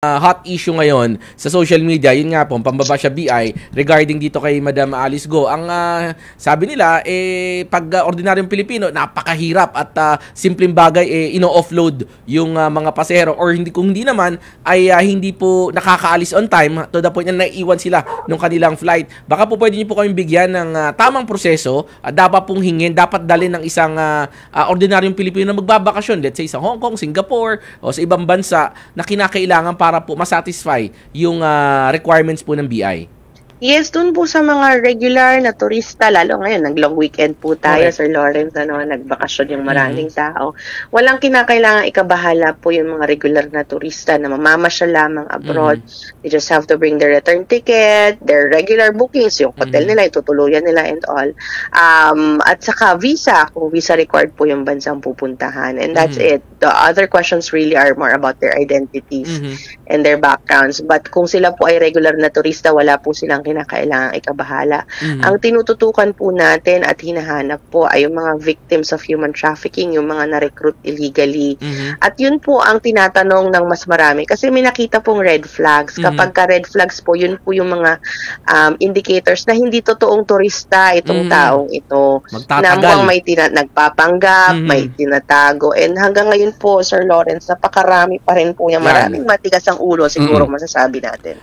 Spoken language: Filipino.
Hot issue ngayon sa social media, yun nga po, pambaba siya BI regarding dito kay Madam Alice Go. Ang sabi nila, pag ordinaryong Pilipino, napakahirap at simpleng bagay, ino-offload yung mga pasahero or hindi, kung hindi naman, ay hindi po nakakaalis on time to the point na naiiwan sila ng kanilang flight. Baka po pwede niyo po kami bigyan ng tamang proseso, dapat pong hingin, dapat dalhin ng isang ordinaryong Pilipino na magbabakasyon, let's say sa Hong Kong, Singapore, o sa ibang bansa na kinakailangan para po masatisfy yung requirements po ng BI. Yes, dun po sa mga regular na turista, lalo ngayon, nag-long weekend po tayo, Correct. Sir Lawrence, nagbakasyon yung maraming tao. Walang kinakailangan ikabahala po yung mga regular na turista na mamamasyal lamang abroad. They just have to bring their return ticket, their regular bookings, yung hotel nila, itutuluyan nila and all. At saka visa, kung visa required po yung bansang pupuntahan. And that's it. The other questions really are more about their identities and their backgrounds. But kung sila po ay regular na turista, wala po silang kinakailangang ikabahala. Ang tinututukan po natin at hinahanap po ay yung mga victims of human trafficking, yung mga na-recruit illegally. At yun po ang tinatanong ng mas marami. Kasi may nakita pong red flags. Kapag ka red flags po, yun po yung mga indicators na hindi totoong turista itong taong ito. Na mukhang may nagpapanggap, may tinatago. And hanggang ngayon po, Sir Lawrence, napakarami pa rin po yung maraming matigas ang ulo, siguro masasabi natin.